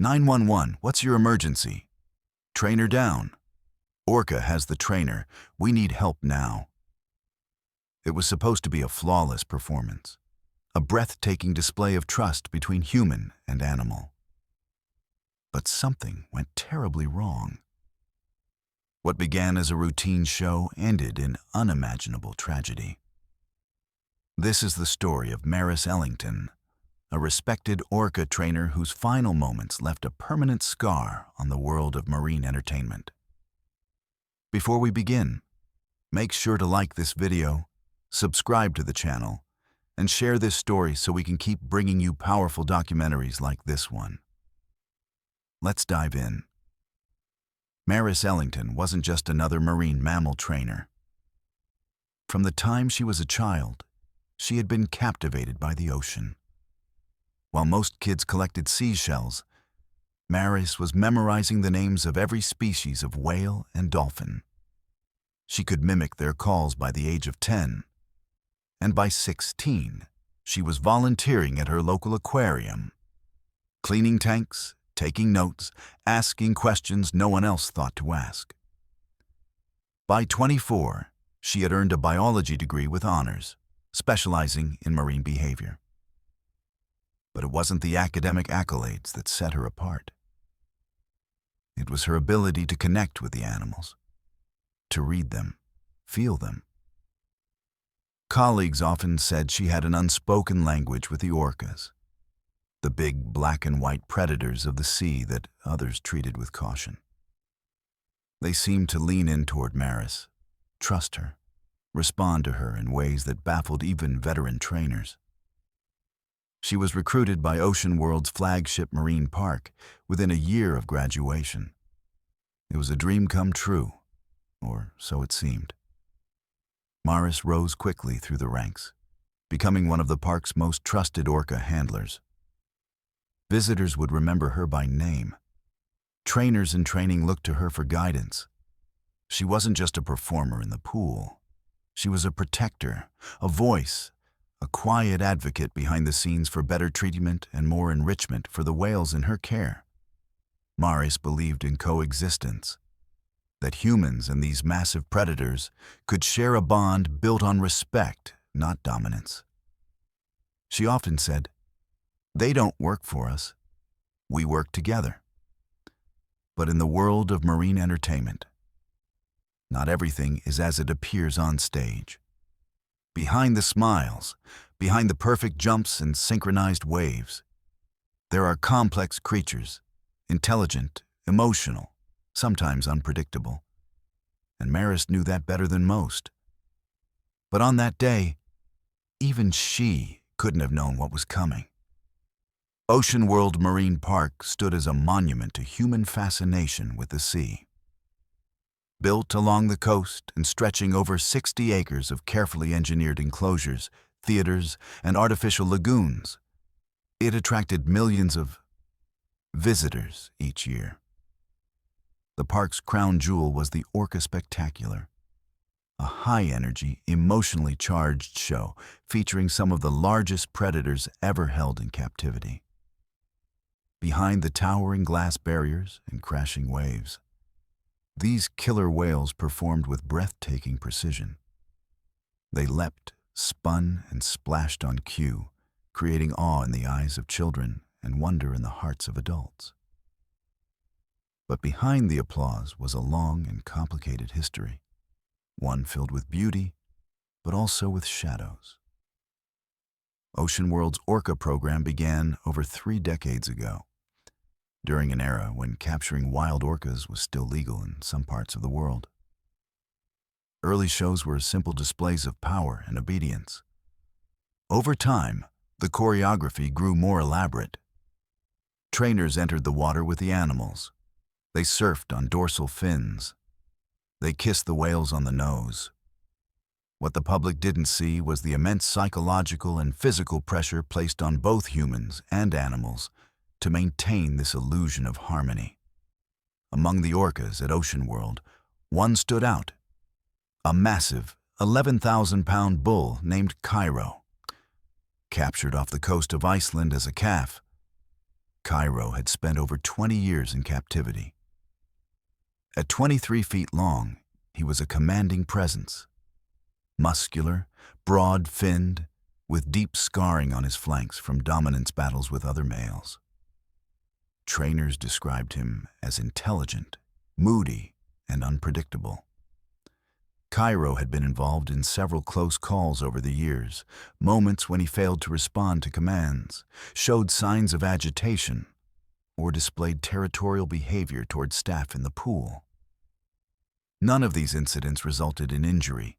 911, what's your emergency? Trainer down. Orca has the trainer. We need help now. It was supposed to be a flawless performance, a breathtaking display of trust between human and animal. But something went terribly wrong. What began as a routine show ended in unimaginable tragedy. This is the story of Maris Ellington, a respected orca trainer whose final moments left a permanent scar on the world of marine entertainment. Before we begin, make sure to like this video, subscribe to the channel, and share this story so we can keep bringing you powerful documentaries like this one. Let's dive in. Maris Ellington wasn't just another marine mammal trainer. From the time she was a child, she had been captivated by the ocean. While most kids collected seashells, Maris was memorizing the names of every species of whale and dolphin. She could mimic their calls by the age of 10, and by 16, she was volunteering at her local aquarium, cleaning tanks, taking notes, asking questions no one else thought to ask. By 24, she had earned a biology degree with honors, specializing in marine behavior. But it wasn't the academic accolades that set her apart. It was her ability to connect with the animals, to read them, feel them. Colleagues often said she had an unspoken language with the orcas, the big black and white predators of the sea that others treated with caution. They seemed to lean in toward Maris, trust her, respond to her in ways that baffled even veteran trainers. She was recruited by OceanWorld's flagship marine park within a year of graduation. It was a dream come true, or so it seemed. Maris rose quickly through the ranks, becoming one of the park's most trusted orca handlers. Visitors would remember her by name. Trainers in training looked to her for guidance. She wasn't just a performer in the pool. She was a protector, a voice, a quiet advocate behind the scenes for better treatment and more enrichment for the whales in her care. Maris believed in coexistence, that humans and these massive predators could share a bond built on respect, not dominance. She often said, "They don't work for us. We work together." But in the world of marine entertainment, not everything is as it appears on stage. Behind the smiles, behind the perfect jumps and synchronized waves, there are complex creatures, intelligent, emotional, sometimes unpredictable. And Maris knew that better than most. But on that day, even she couldn't have known what was coming. OceanWorld Marine Park stood as a monument to human fascination with the sea. Built along the coast and stretching over 60 acres of carefully engineered enclosures, theaters, and artificial lagoons, it attracted millions of visitors each year. The park's crown jewel was the Orca Spectacular, a high-energy, emotionally charged show featuring some of the largest predators ever held in captivity. Behind the towering glass barriers and crashing waves, these killer whales performed with breathtaking precision. They leapt, spun, and splashed on cue, creating awe in the eyes of children and wonder in the hearts of adults. But behind the applause was a long and complicated history, one filled with beauty, but also with shadows. OceanWorld's Orca program began over 3 decades ago, during an era when capturing wild orcas was still legal in some parts of the world. Early shows were simple displays of power and obedience. Over time, the choreography grew more elaborate. Trainers entered the water with the animals. They surfed on dorsal fins. They kissed the whales on the nose. What the public didn't see was the immense psychological and physical pressure placed on both humans and animals to maintain this illusion of harmony. Among the orcas at OceanWorld, one stood out, a massive 11,000-pound bull named Cairo. Captured off the coast of Iceland as a calf, Cairo had spent over 20 years in captivity. At 23 feet long, he was a commanding presence. Muscular, broad-finned, with deep scarring on his flanks from dominance battles with other males. Trainers described him as intelligent, moody, and unpredictable. Cairo had been involved in several close calls over the years, moments when he failed to respond to commands, showed signs of agitation, or displayed territorial behavior toward staff in the pool. None of these incidents resulted in injury,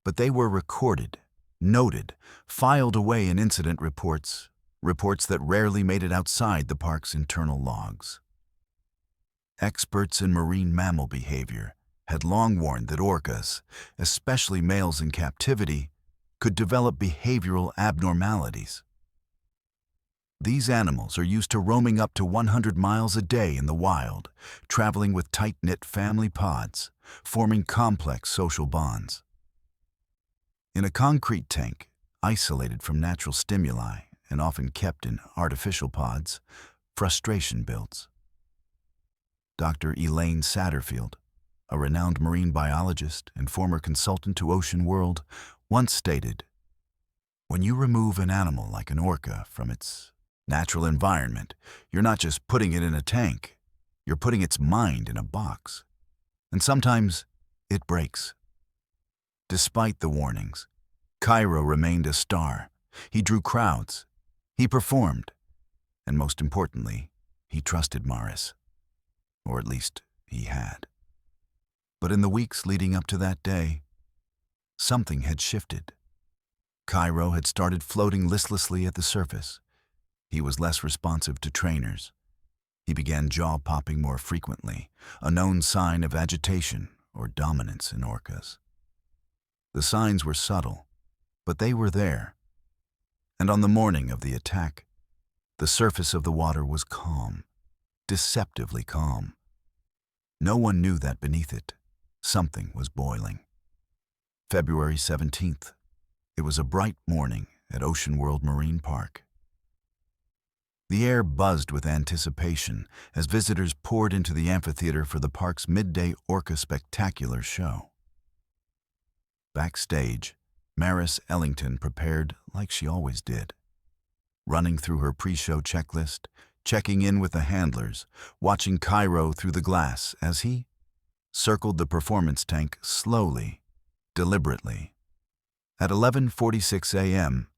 but they were recorded, noted, filed away in incident reports, reports that rarely made it outside the park's internal logs. Experts in marine mammal behavior had long warned that orcas, especially males in captivity, could develop behavioral abnormalities. These animals are used to roaming up to 100 miles a day in the wild, traveling with tight-knit family pods, forming complex social bonds. In a concrete tank, isolated from natural stimuli and often kept in artificial pods, frustration builds. Dr. Elaine Satterfield, a renowned marine biologist and former consultant to OceanWorld, once stated, "When you remove an animal like an orca from its natural environment, you're not just putting it in a tank, you're putting its mind in a box. And sometimes it breaks." Despite the warnings, Cairo remained a star. He drew crowds, he performed, and most importantly, he trusted Maris. Or at least he had. But in the weeks leading up to that day, something had shifted. Cairo had started floating listlessly at the surface. He was less responsive to trainers. He began jaw-popping more frequently, a known sign of agitation or dominance in orcas. The signs were subtle, but they were there. And on the morning of the attack, the surface of the water was calm, deceptively calm. No one knew that beneath it, something was boiling. February 17th. It was a bright morning at OceanWorld Marine Park. The air buzzed with anticipation as visitors poured into the amphitheater for the park's midday Orca Spectacular show. Backstage, Maris Ellington prepared like she always did, running through her pre-show checklist, checking in with the handlers, watching Cairo through the glass as he circled the performance tank slowly, deliberately. At 11:46 a.m.,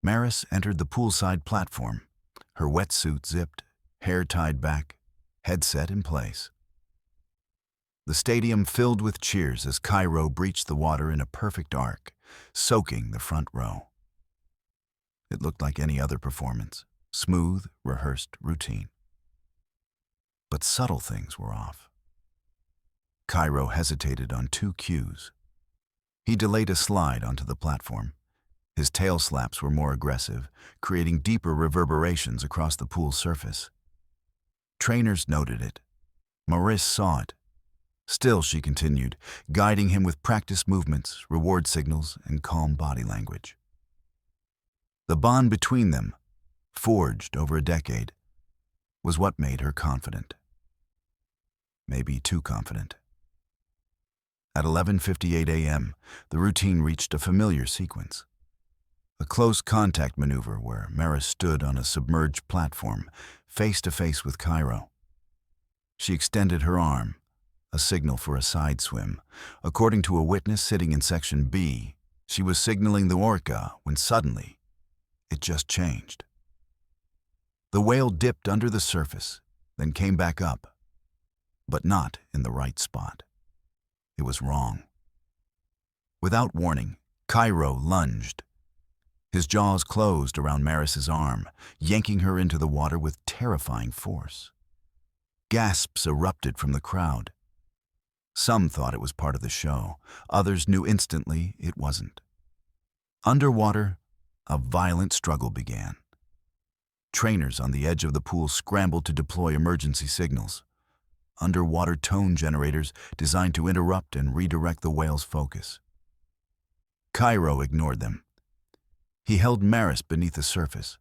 Maris entered the poolside platform, her wetsuit zipped, hair tied back, headset in place. The stadium filled with cheers as Cairo breached the water in a perfect arc, soaking the front row. It looked like any other performance, smooth, rehearsed routine. But subtle things were off. Cairo hesitated on two cues. He delayed a slide onto the platform. His tail slaps were more aggressive, creating deeper reverberations across the pool surface. Trainers noted it. Maris saw it. Still, she continued, guiding him with practiced movements, reward signals, and calm body language. The bond between them, forged over a decade, was what made her confident. Maybe too confident. At 11:58 a.m., the routine reached a familiar sequence. A close contact maneuver where Maris stood on a submerged platform, face to face with Cairo. She extended her arm, a signal for a side swim. According to a witness sitting in Section B, she was signaling the orca when suddenly, it just changed. The whale dipped under the surface, then came back up, but not in the right spot. It was wrong. Without warning, Cairo lunged. His jaws closed around Maris's arm, yanking her into the water with terrifying force. Gasps erupted from the crowd. Some thought it was part of the show. Others knew instantly it wasn't. Underwater, a violent struggle began. Trainers on the edge of the pool scrambled to deploy emergency signals. Underwater tone generators designed to interrupt and redirect the whale's focus. Cairo ignored them. He held Maris beneath the surface,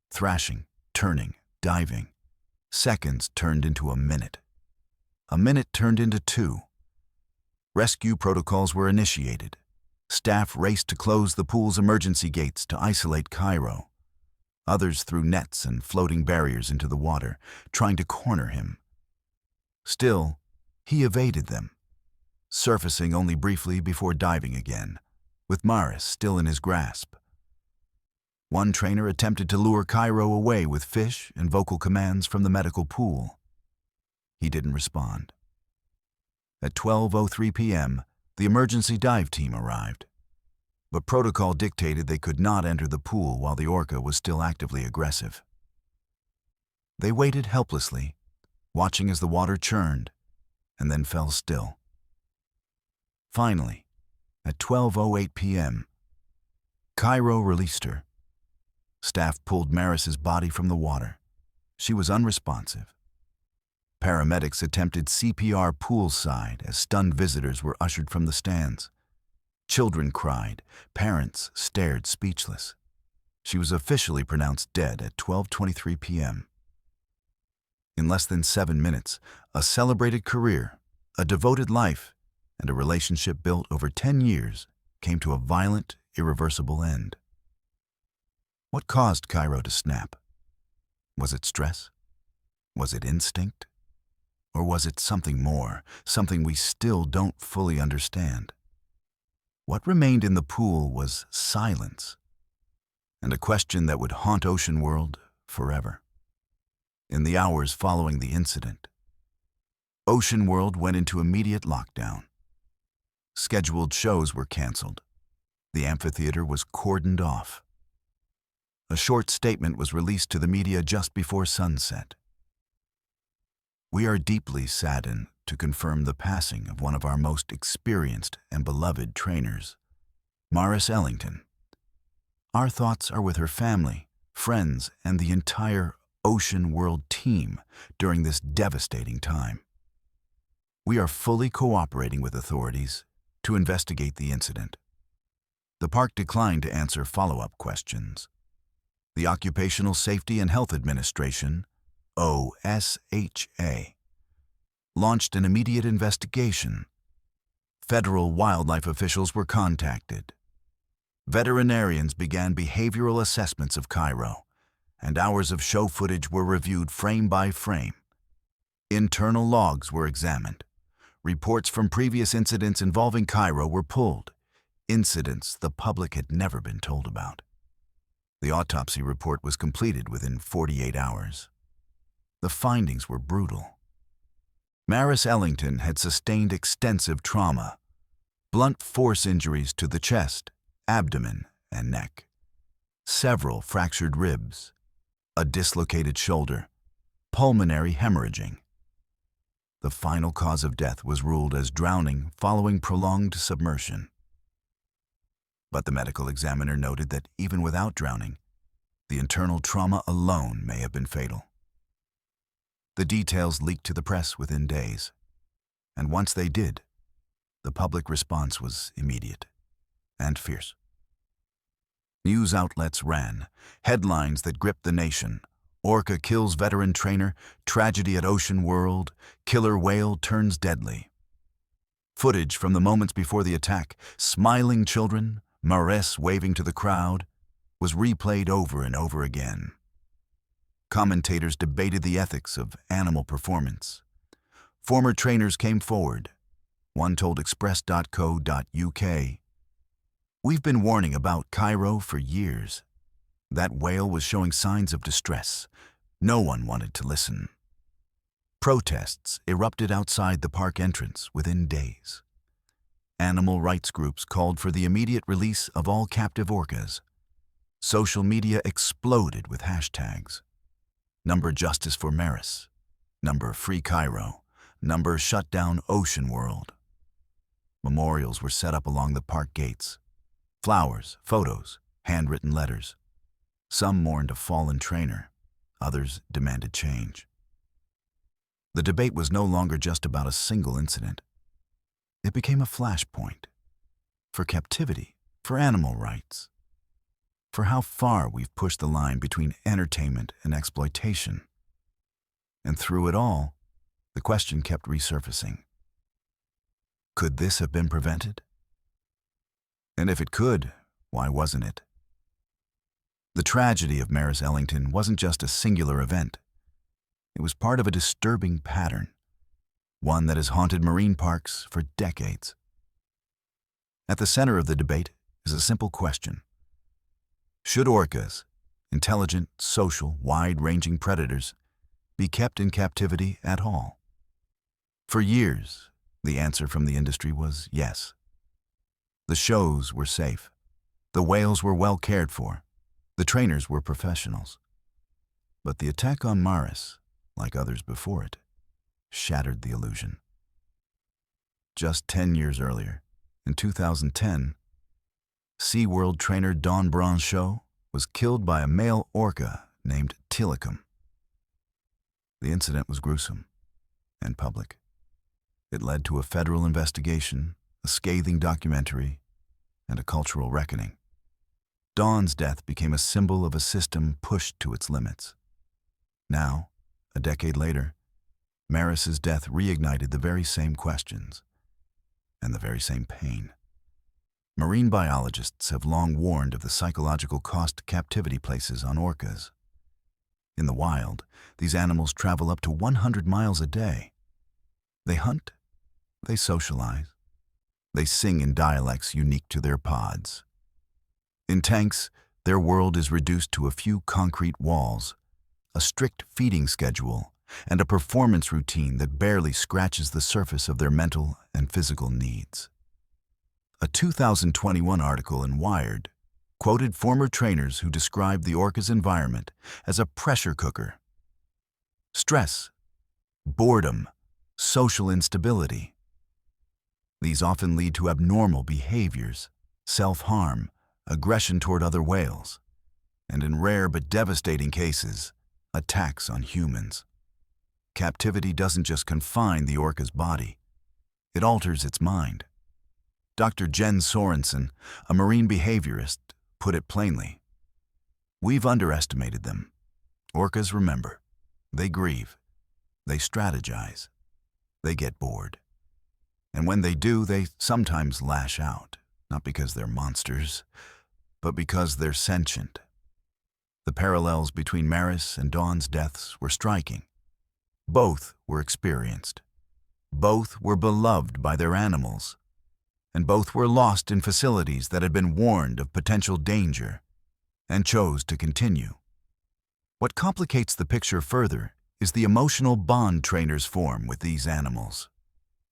thrashing, turning, diving. Seconds turned into a minute. A minute turned into 2. Rescue protocols were initiated. Staff raced to close the pool's emergency gates to isolate Cairo. Others threw nets and floating barriers into the water, trying to corner him. Still, he evaded them, surfacing only briefly before diving again, with Maris still in his grasp. One trainer attempted to lure Cairo away with fish and vocal commands from the medical pool. He didn't respond. At 12:03 p.m., the emergency dive team arrived, but protocol dictated they could not enter the pool while the Orca was still actively aggressive. They waited helplessly, watching as the water churned, and then fell still. Finally, at 12:08 p.m., Cairo released her. Staff pulled Maris's body from the water. She was unresponsive. Paramedics attempted CPR poolside as stunned visitors were ushered from the stands. Children cried. Parents stared speechless. She was officially pronounced dead at 12:23 p.m. In less than 7 minutes, a celebrated career, a devoted life, and a relationship built over 10 years came to a violent, irreversible end. What caused Cairo to snap? Was it stress? Was it instinct? Or was it something more, something we still don't fully understand? What remained in the pool was silence, and a question that would haunt OceanWorld forever. In the hours following the incident, OceanWorld went into immediate lockdown. Scheduled shows were canceled. The amphitheater was cordoned off. A short statement was released to the media just before sunset. We are deeply saddened to confirm the passing of one of our most experienced and beloved trainers, Maris Ellington. Our thoughts are with her family, friends, and the entire OceanWorld team during this devastating time. We are fully cooperating with authorities to investigate the incident. The park declined to answer follow-up questions. The Occupational Safety and Health Administration, OSHA, launched an immediate investigation. Federal wildlife officials were contacted. Veterinarians began behavioral assessments of Cairo, and hours of show footage were reviewed frame by frame. Internal logs were examined. Reports from previous incidents involving Cairo were pulled, incidents the public had never been told about. The autopsy report was completed within 48 hours. The findings were brutal. Maris Ellington had sustained extensive trauma, blunt force injuries to the chest, abdomen, and neck, several fractured ribs, a dislocated shoulder, pulmonary hemorrhaging. The final cause of death was ruled as drowning following prolonged submersion. But the medical examiner noted that even without drowning, the internal trauma alone may have been fatal. The details leaked to the press within days, and once they did, the public response was immediate and fierce. News outlets ran headlines that gripped the nation: Orca kills veteran trainer, tragedy at OceanWorld, killer whale turns deadly. Footage from the moments before the attack, smiling children, Maris waving to the crowd, was replayed over and over again. Commentators debated the ethics of animal performance. Former trainers came forward. One told Express.co.uk, "We've been warning about Cairo for years. That whale was showing signs of distress. No one wanted to listen." Protests erupted outside the park entrance within days. Animal rights groups called for the immediate release of all captive orcas. Social media exploded with hashtags. Number Justice for Maris, number Free Cairo, number Shut Down OceanWorld. Memorials were set up along the park gates. Flowers, photos, handwritten letters. Some mourned a fallen trainer, others demanded change. The debate was no longer just about a single incident. It became a flashpoint for captivity, for animal rights, for how far we've pushed the line between entertainment and exploitation. And through it all, the question kept resurfacing. Could this have been prevented? And if it could, why wasn't it? The tragedy of Maris Ellington wasn't just a singular event. It was part of a disturbing pattern, one that has haunted marine parks for decades. At the center of the debate is a simple question. Should orcas, intelligent, social, wide-ranging predators, be kept in captivity at all? For years, the answer from the industry was yes. The shows were safe. The whales were well cared for. The trainers were professionals. But the attack on Maris, like others before it, shattered the illusion. Just 10 years earlier, in 2010, SeaWorld trainer Don Branchot was killed by a male orca named Tilikum. The incident was gruesome and public. It led to a federal investigation, a scathing documentary, and a cultural reckoning. Don's death became a symbol of a system pushed to its limits. Now, a decade later, Maris's death reignited the very same questions and the very same pain. Marine biologists have long warned of the psychological cost captivity places on orcas. In the wild, these animals travel up to 100 miles a day. They hunt, they socialize, they sing in dialects unique to their pods. In tanks, their world is reduced to a few concrete walls, a strict feeding schedule, and a performance routine that barely scratches the surface of their mental and physical needs. A 2021 article in Wired quoted former trainers who described the orca's environment as a pressure cooker. Stress, boredom, social instability. These often lead to abnormal behaviors, self-harm, aggression toward other whales, and in rare but devastating cases, attacks on humans. Captivity doesn't just confine the orca's body, it alters its mind. Dr. Jen Sorensen, a marine behaviorist, put it plainly. We've underestimated them. Orcas remember. They grieve. They strategize. They get bored. And when they do, they sometimes lash out, not because they're monsters, but because they're sentient. The parallels between Maris and Dawn's deaths were striking. Both were experienced. Both were beloved by their animals. And both were lost in facilities that had been warned of potential danger and chose to continue. What complicates the picture further is the emotional bond trainers form with these animals.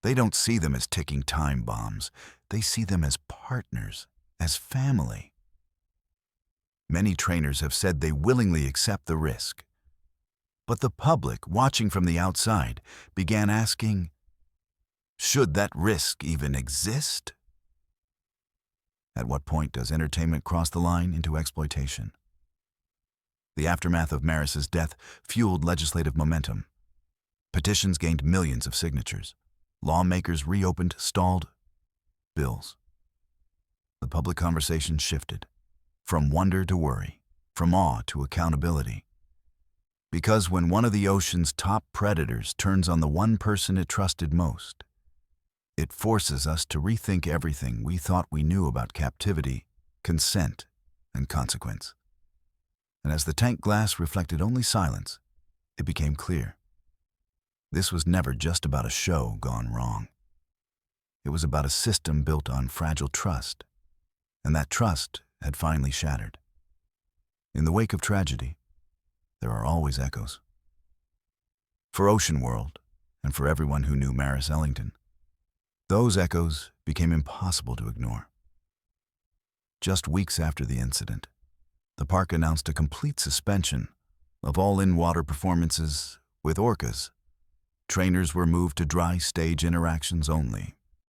They don't see them as ticking time bombs. They see them as partners, as family. Many trainers have said they willingly accept the risk. But the public, watching from the outside, began asking, should that risk even exist? At what point does entertainment cross the line into exploitation? The aftermath of Maris's death fueled legislative momentum. Petitions gained millions of signatures. Lawmakers reopened stalled bills. The public conversation shifted, from wonder to worry, from awe to accountability. Because when one of the ocean's top predators turns on the one person it trusted most, it forces us to rethink everything we thought we knew about captivity, consent, and consequence. And as the tank glass reflected only silence, it became clear. This was never just about a show gone wrong. It was about a system built on fragile trust, and that trust had finally shattered. In the wake of tragedy, there are always echoes. For OceanWorld, and for everyone who knew Maris Ellington, those echoes became impossible to ignore. Just weeks after the incident, the park announced a complete suspension of all in-water performances with orcas. Trainers were moved to dry stage interactions only,